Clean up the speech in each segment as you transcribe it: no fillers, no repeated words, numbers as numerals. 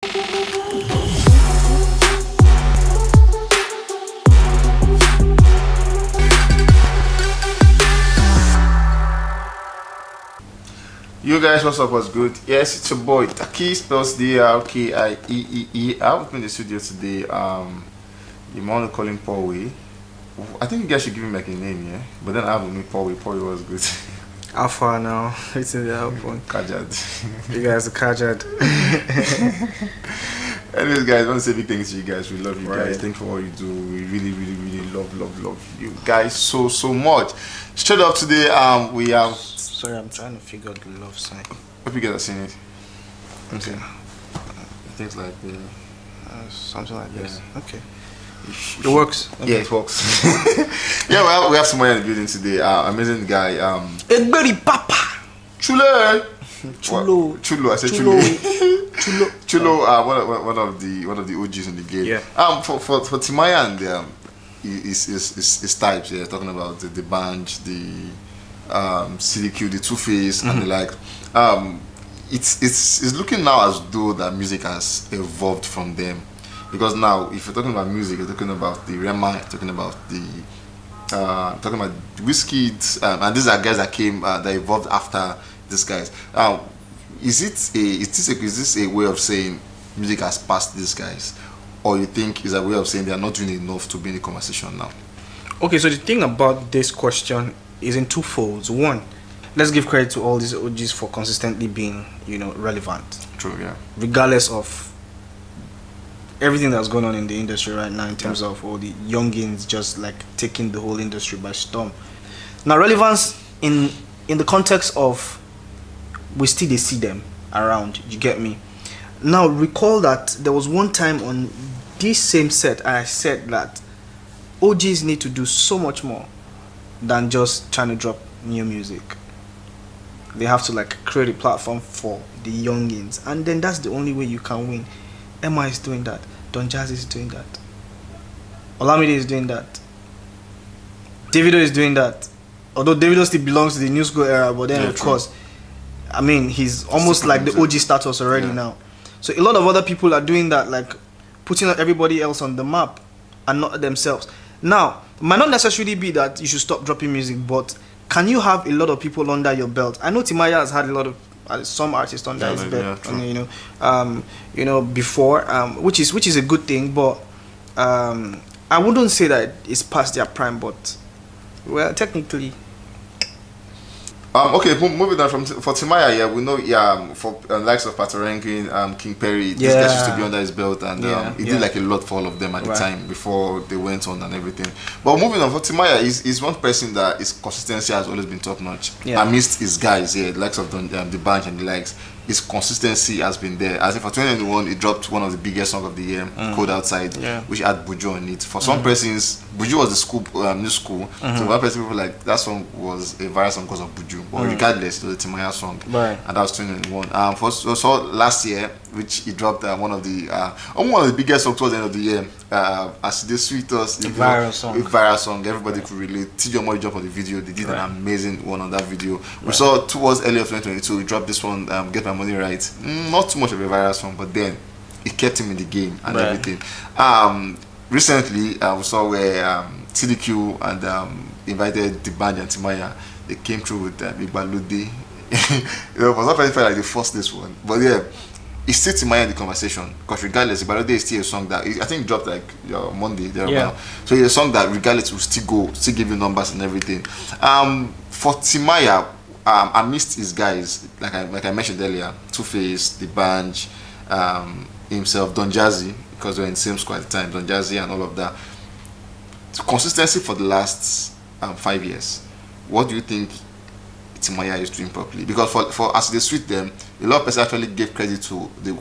You guys, what's up? What's good? Yes, it's your boy Taki, spells D-R-K-I-E-E-E. I have been in the studio today. You might want to call him Paul Way. I think you guys should give him like a name, yeah. But then I have to meet Paul Way. Paul Way was good. Alpha now. It's in the Alpha. Kajad. You guys are Kajad. Anyways, guys, I want to say big thanks to you guys. We love you guys. Thanks for all you do. We really love you guys so much. Straight up today, we have. Sorry, I'm trying to figure out the love sign. Hope you guys have seen it. Okay. Things like something like this. Okay. It works. Okay. Yeah, it works. Yeah, we have Timaya in the building today. Amazing guy. Egberi Papa. Chulo. Chulo. I said Chulo. Chulo. One of the OGs in the game. Yeah. For Timaya and his types. Yeah, talking about the Banj, the CDQ, the Two-Face, and the like. It's looking now as though that music has evolved from them, because now if you're talking about music, you're talking about the Rema, you're talking about the Wizkid, and these are guys that came that evolved after these guys. Is this a way of saying music has passed these guys, or you think is a way of saying they are not doing enough to be in the conversation now? Okay, so the thing about this question is in two folds. One, let's give credit to all these OGs for consistently being, relevant. True, yeah. Regardless of everything that's going on in the industry right now, in terms of all the youngins just like taking the whole industry by storm. Now, relevance in the context of we still see them around. You get me? Now, recall that there was one time on this same set I said that OGs need to do so much more than just trying to drop new music. They have to create a platform for the youngins, and then that's the only way you can win. Emma is doing that. Don Jazzy is doing that. Olamide is doing that. Davido is doing that. Although Davido still belongs to the new school era, but then of course, I mean, he's almost like the OG status already now. So a lot of other people are doing that, putting everybody else on the map and not themselves. Now, it might not necessarily be that you should stop dropping music, but can you have a lot of people under your belt? I know Timaya has had a lot of some artists under his belt, before, which is a good thing. But I wouldn't say that it's past their prime, but well, technically. Okay, moving on for Timaya, yeah, we know, for likes of Patoranking, King Perry, these guys used to be under his belt, and he did a lot for all of them at the time before they went on and everything. But moving on, for Timaya, is one person that his consistency has always been top notch. Amidst his guys, the likes of the Banj and the likes, his consistency has been there. As if for 2021, he dropped one of the biggest songs of the year, Code Outside, which had Buju on it. For some persons, Buju was the new school. So one person people like that song was a viral song because of Buju. But regardless, it was a Timaya song, and that was 2021. So last year, which he dropped one of the biggest songs towards the end of the year. As they sweet us, a viral song, everybody could relate. TJ Moy dropped on the video. They did an amazing one on that video. We saw towards early of 2022, he dropped this one, Get My Money Right. Not too much of a viral song, but then it kept him in the game and everything. Recently, we saw where CDQ and invited the band and Timaya. They came through with Big Balude. It was not very like they forced this one, but it's still Timaya in the conversation, because regardless, Balude is still a song that I think dropped Monday there. So it's a song that regardless will still give you numbers and everything. For Timaya, amidst his guys, like I mentioned earlier, Two-Face, the Banj, himself, Don Jazzy, because they were in the same squad at the time, Don Jazzy and all of that. Consistency for the last 5 years. What do you think Timaya is doing properly? Because for as they suit them, a lot of people actually gave credit to the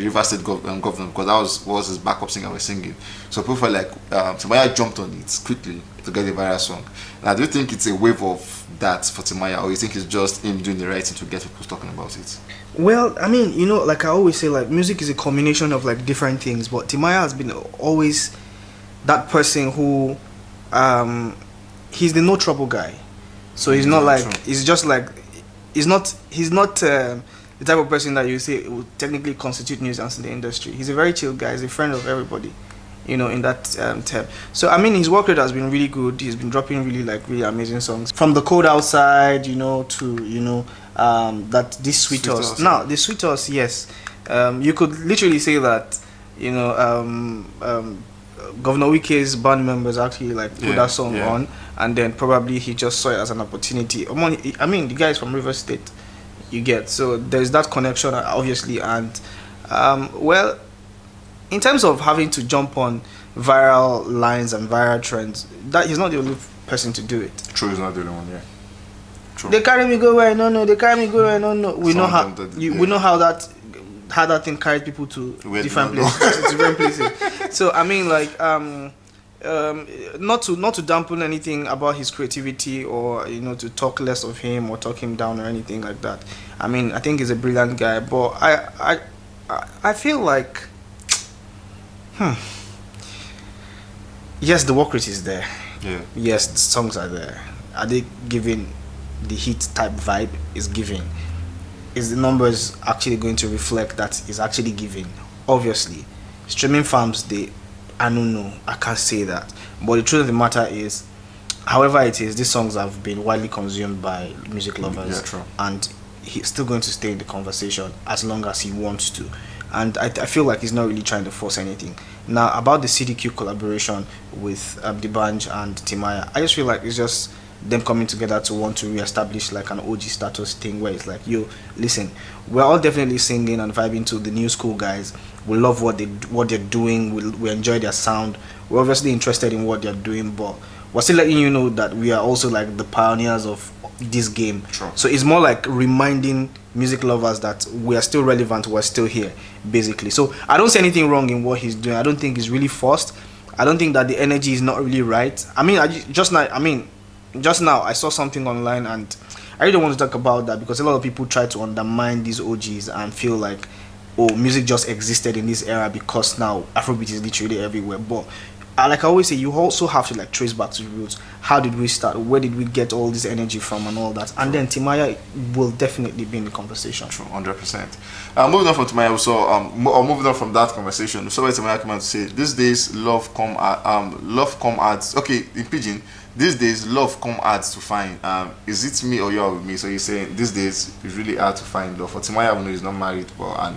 River State governor, because that was his backup singer was singing. So people felt like Timaya jumped on it quickly to get the viral song. Now, do you think it's a wave of that for Timaya, or you think it's just him doing the right thing to get people talking about it? Well, I mean, like I always say, music is a combination of different things, but Timaya has been always that person who he's the no trouble guy. So he's not he's just he's not the type of person that you say would technically constitute nuisance in the industry. He's a very chill guy. He's a friend of everybody, in that term. So I mean, his work rate has been really good. He's been dropping really amazing songs. From The Cold Outside, to that This Sweet Us. Now, The Sweet Us, yes. You could literally say that, Governor Wike's band members actually put that song on, and then probably he just saw it as an opportunity. I mean, the guy is from River State, you get, so there's that connection obviously. And well, in terms of having to jump on viral lines and viral trends, that he's not the only person to do it. True, he's not the only one. Yeah. True. They carry me go where I don't know. They carry me go where I don't know. We know how that thing carries people to different places. So I mean, not to dampen anything about his creativity, or to talk less of him or talk him down or anything like that. I mean, I think he's a brilliant guy, but I feel like, yes, the work rate is there. Yeah. Yes, the songs are there. Are they giving the hit type vibe? Is giving? Is the numbers actually going to reflect that is actually giving? Obviously, streaming farms, I don't know, I can't say that. But the truth of the matter is, however it is, these songs have been widely consumed by music lovers. Yeah, true. And he's still going to stay in the conversation as long as he wants to. And I feel like he's not really trying to force anything. Now, about the CDQ collaboration with D'banj and Timaya, I just feel like it's just them coming together to want to re-establish an OG status thing, where it's like, yo, listen, we're all definitely singing and vibing to the new school guys. We love what they're doing. We enjoy their sound. We're obviously interested in what they're doing, but we're still letting you know that we are also the pioneers of this game. Sure. So it's more like reminding music lovers that we are still relevant. We're still here, basically. So I don't see anything wrong in what he's doing. I don't think he's really forced. I don't think that the energy is not really right. I mean, just now I saw something online, and I really don't want to talk about that because a lot of people try to undermine these OGs and feel like, oh, music just existed in this era because now Afrobeat is literally everywhere. But like I always say, you also have to trace back to the roots. How did we start? Where did we get all this energy from and all that? And then Timaya will definitely be in the conversation. True, 100%. Moving on from Timaya, moving on from that conversation, we saw where Timaya came out to say, these days love come ads. Okay, in pidgin, these days love come hard to find. Is it me or you're with me? So he's saying these days it's really hard to find love. For Timaya, we know he's not married, but at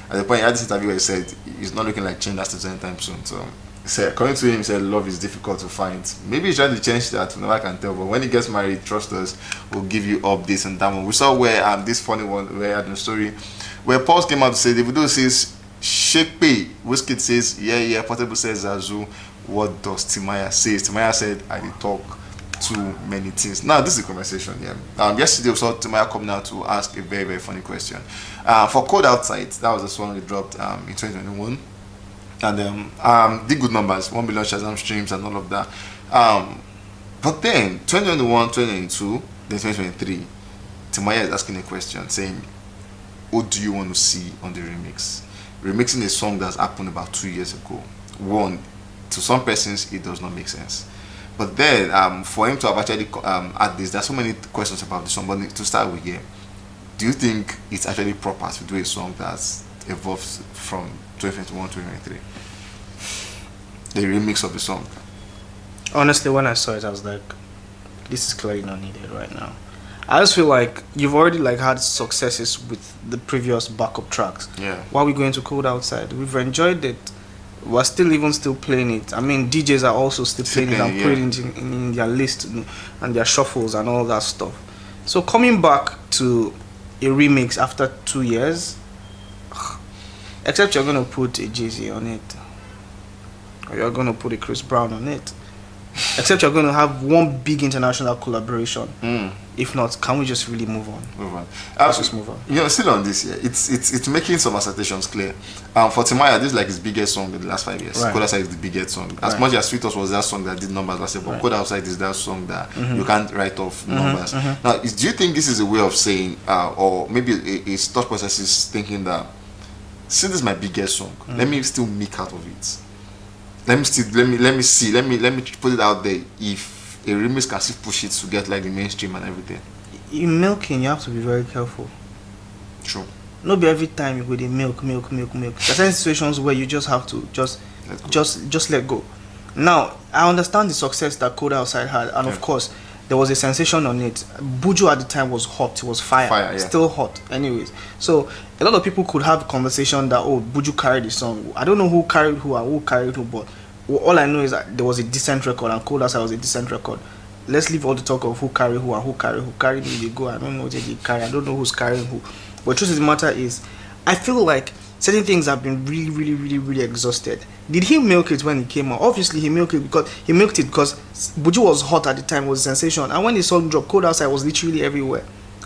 the point he had this interview where he said he's not looking like change that anytime soon. So he said, according to him, he said love is difficult to find. Maybe he's trying to change that, no, I can tell. But when he gets married, trust us, we'll give you updates on that one. We saw where this funny one where I had a story where Pulse came out to say Davido says Shake Pay, Wizkid says yeah, Portable says Zazu. What does Timaya say? Timaya said, I did talk too many things. Now, this is a conversation, yeah. Yesterday, we saw Timaya come now to ask a very, very funny question. For Cold Outside, that was the song they dropped in 2021. And did good numbers, 1 million Shazam streams and all of that. But then, 2021, 2022, then 2023, Timaya is asking a question, saying, what do you want to see on the remix? Remixing a song that's happened about 2 years ago. One, to some persons, it does not make sense. But then, for him to have actually add this, there's so many questions about this song. But to start with, do you think it's actually proper to do a song that's evolved from 2021 to 2023? The remix of the song. Honestly, when I saw it, I was like, this is clearly not needed right now. I just feel like you've already had successes with the previous backup tracks. Yeah. Why are we going to Cold Outside? We've enjoyed it. We're still playing it. I mean, DJs are also still playing it and putting it in their list and their shuffles and all that stuff. So coming back to a remix after 2 years, except you're going to put a Jay-Z on it, or you're going to put a Chris Brown on it, except you're going to have one big international collaboration. If not, can we just really move on? Let's just move on. Still on this, it's making some assertions clear. For Timaya, this is his biggest song in the last 5 years. Right. Cold Outside is the biggest song. As much as Sweet Us was that song that did numbers last year, but Cold Outside is that song that you can't write off numbers. Now, do you think this is a way of saying, or maybe his thought process is thinking that, since this is my biggest song, let me still make out of it. Let me put it out there. If a remix can still push it to get the mainstream and everything. In milking, you have to be very careful. True. not be every time you go the milk. There's certain situations where you just have to just let go. Now I understand the success that Code Outside had, and of course there was a sensation on it. Buju at the time was hot, it was fire, still hot. Anyways, so a lot of people could have a conversation that, oh, Buju carried the song. I don't know who carried who and who carried who, but all I know is that there was a decent record, and Code Outside was a decent record. Let's leave all the talk of who carried who and who carried who. They go. I don't know what they carry. I don't know who's carrying who. But the truth of the matter is, I feel like certain things have been really exhausted. Did he milk it when he came out? Obviously he milked it because Buju was hot at the time, was a sensation, and when the song dropped, Code Outside was literally everywhere.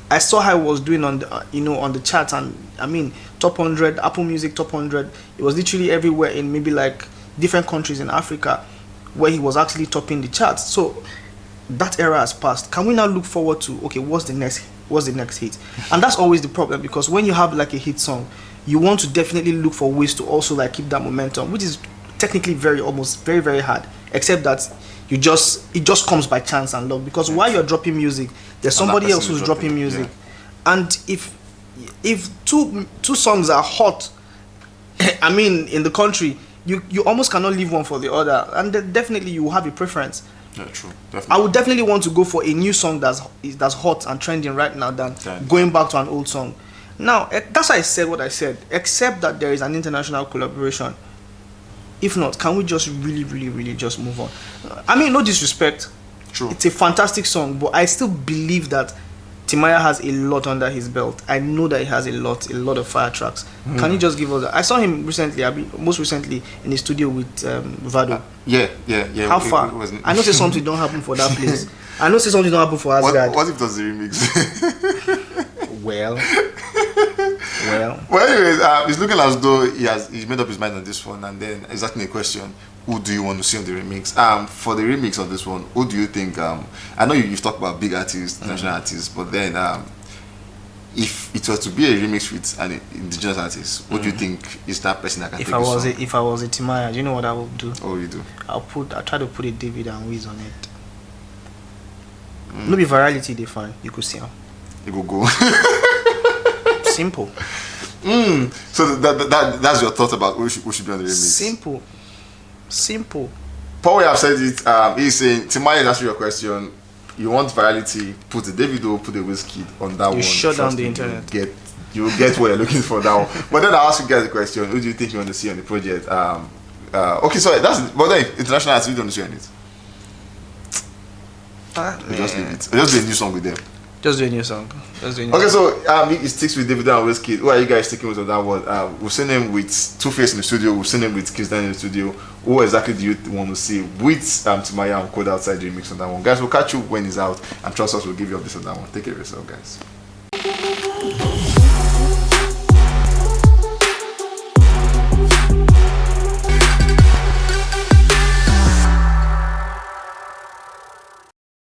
I saw how it was doing on the on the charts, and I mean top 100, Apple Music top 100. It was literally everywhere in maybe like different countries in Africa where he was actually topping the charts. So that era has passed. Can we now look forward to, okay, what's the next hit? And that's always the problem, because when you have like a hit song, you want to definitely look for ways to also like keep that momentum, which is technically very hard, except that it just comes by chance and luck, because while you're dropping music, there's somebody else who's dropping music. And if two songs are hot, I mean, in the country, you almost cannot leave one for the other, and then definitely you will have a preference. Yeah, true. Definitely. I would definitely want to go for a new song that's hot and trending right now than going back to an old song. Now, that's why I said what I said, except that there is an international collaboration. If not, can we just really just move on? I mean, no disrespect. True. It's a fantastic song, but I still believe that Timaya has a lot under his belt. I know that he has a lot of fire tracks. Can you just give us that? I saw him recently, most recently in the studio with Vado. Yeah. How far? I know say something don't happen for that place. I know say something don't happen for Asgard. What if that's the remix? Well, anyways, it's looking as though he's made up his mind on this one, and then he's asking a question: who do you want to see on the remix? For the remix of this one, who do you think? I know you've talked about big artists, national artists, but then if it was to be a remix with an indigenous artist, what do you think is that person that can take the song? If I was a Timaya, do you know what I would do? Oh, you do? I'll try to put a David and Wiz on it. No be virality, they find. You could see him. It will go. Simple. So that's your thought about who should be on the remix? Simple. Paul, have said it. He's saying, Timaya is answering your question. You want virality? Put the Davido, put the Whiskey on that one. You shut down the internet. You get what you're looking for now. But then I'll ask you guys a question: who do you think you want to see on the project? Okay, so but then international artists, you don't see on it. Just leave it. Just do a new song with them. Just do a new song. Okay, so it sticks with Davido and Whiskey. Who are you guys sticking with on that one? We've seen him with Two-Face in the studio. We've seen him with Kiss Daniel in the studio. Who exactly do you want to see with Timaya and Code Outside remix on that one? Guys, we'll catch you when it's out. And trust us, we'll give you updates on that one. Take care of yourself, guys.